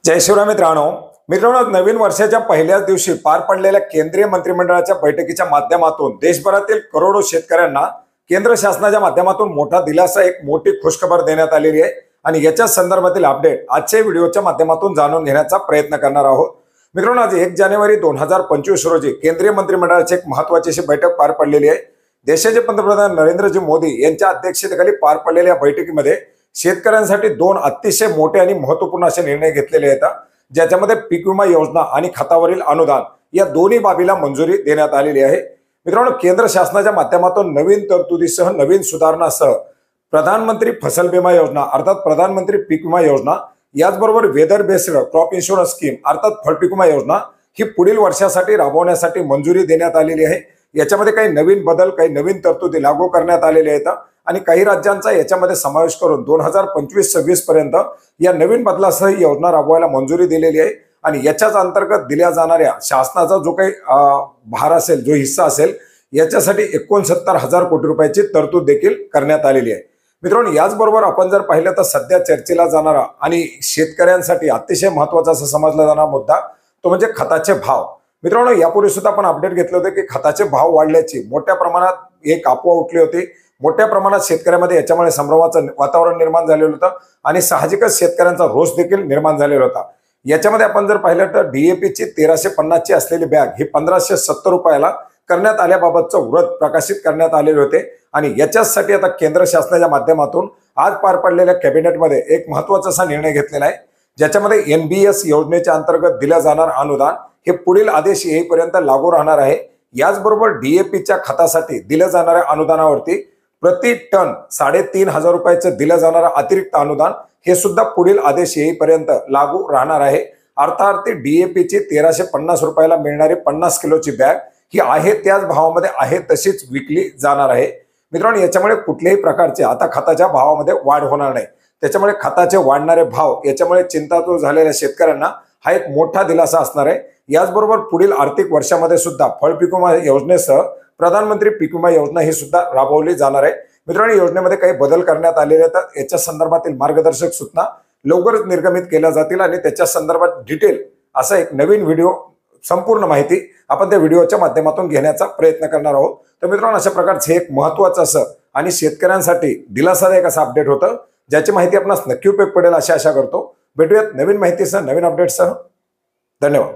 जय शिवराय मित्रांनो, नवीन वर्षाच्या पहिल्याच दिवशी पार पडलेल्या केंद्रीय मंत्रिमंडळाच्या बैठकीच्या माध्यमातून देशभरातील करोडो शेतकऱ्यांना केंद्र शासनाच्या माध्यमातून मोठा दिलासा, एक मोठी खुशखबर देण्यात आलेली आहे आणि याच्या संदर्भातील अपडेट आजच्या व्हिडिओच्या माध्यमातून जाणून घेण्याचा प्रयत्न करणार आहोत। मित्रांनो, आज 1 जानेवारी 2025 रोजी केंद्रीय मंत्रिमंडळाची एक महत्त्वाची अशी बैठक पार पडलेली आहे। देशाचे पंतप्रधान नरेंद्रजी मोदी यांच्या अध्यक्षतेखाली पार पडलेल्या बैठकीमध्ये शेतकऱ्यांसाठी दोन अतिशय मोठे आणि महत्त्वपूर्ण असे निर्णय घेतलेले आहेत, ज्याच्यामध्ये पीक विमा योजना आणि खतावरील अनुदान या दोन्ही बाबीला मंजुरी देण्यात आलेली आहे। मित्रांनो, केंद्र शासनाच्या माध्यमातून नवीन तरतुदीसह नवीन सुधारणासह प्रधानमंत्री फसल बीमा योजना अर्थात प्रधानमंत्री पीक विमा योजना, याचबरोबर weather based crop insurance scheme अर्थात फळ पीक विमा योजना ही पुढील वर्षासाठी राबवण्यासाठी मंजुरी देण्यात आलेली आहे। याच्यामध्ये काही नवीन बदल, काही नवीन तरतुदी लागू करण्यात आलेल्या आहेत आणि काही राज्यांचा याच्यामध्ये समावेश करून 2025-26 पर्यंत या नवीन बदलासह योजना राबवायला मंजुरी दिलेली आहे आणि याच्याच अंतर्गत दिल्या जाणाऱ्या शासनाचा जो काही भार असेल, जो हिस्सा असेल, याच्यासाठी 69,000 कोटी रुपयाची तरतूद देखील करण्यात आलेली आहे। मित्रांनो, याचबरोबर आपण जर पाहिलं तर सध्या चर्चेला जाणारा आणि शेतकऱ्यांसाठी अतिशय महत्त्वाचा असा समजला जाणारा मुद्दा तो म्हणजे खताचे भाव। मित्रांनो, यापूर्वी सुद्धा आपण अपडेट घेतले होते की खताचे भाव वाढल्याची मोठ्या प्रमाणात एक अफवा उठली होती। मोठ्या प्रमाणात शेतकऱ्यांमध्ये याच्यामुळे संभ्रमाचं वातावरण निर्माण झालेलं होतं आणि साहजिकच शेतकऱ्यांचा रोष देखील निर्माण झालेला होता। याच्यामध्ये आपण जर पाहिलं तर डीएपीची 1350 ची असलेली बॅग ही 1570 रुपयाला करण्यात आल्याबाबतचं व्रत प्रकाशित करण्यात आलेले होते आणि याच्यासाठी आता केंद्र शासनाच्या माध्यमातून आज पार पडलेल्या कॅबिनेटमध्ये एक महत्त्वाचा असा निर्णय घेतलेला आहे, ज्याच्यामध्ये एनबीएस योजनेच्या अंतर्गत दिल्या जाणार अनुदान हे पुढील आदेश येईपर्यंत लागू राहणार आहे। याचबरोबर डीएपीच्या खतासाठी दिल्या जाणाऱ्या अनुदानावरती प्रति टन 3500 रुपयाचं दिलं जाणारं अतिरिक्त अनुदान हे सुद्धा पुढील आदेश येईपर्यंत लागू राहणार आहे। अर्थात डीएपीची 1350 रुपयाला मिळणारी 50 किलोची बॅग ही आहे त्याच भावामध्ये आहे तशीच विकली जाणार आहे। मित्रांनो, याच्यामुळे कुठल्याही प्रकारचे आता खताच्या भावामध्ये वाढ होणार नाही। त्याच्यामुळे खताचे वाढणारे भाव याच्यामुळे चिंतातूर झालेल्या शेतकऱ्यांना हा एक मोठा दिलासा असणार आहे। याचबरोबर पुढील आर्थिक वर्षामध्ये सुद्धा फळ पीक विमा योजनेसह प्रधानमंत्री पीक विमा योजना ही सुद्धा राबवली जाणार आहे। मित्रांनो, योजनेमध्ये काही बदल करण्यात आलेले आहेत। याच्या संदर्भातील मार्गदर्शक सूचना लवकरच निर्गमित केल्या जातील आणि त्याच्या संदर्भात डिटेल असा एक नवीन व्हिडिओ, संपूर्ण माहिती आपण त्या व्हिडिओच्या माध्यमातून घेण्याचा प्रयत्न करणार आहोत। तर मित्रांनो, अशा प्रकारचे एक महत्त्वाचं असं आणि शेतकऱ्यांसाठी दिलासादायक असं अपडेट होतं, ज्याची माहिती आपणास नक्की उपयोग पडेल अशी आशा करतो। भेटूयात नवीन माहितीसह, नवीन अपडेटसह। धन्यवाद।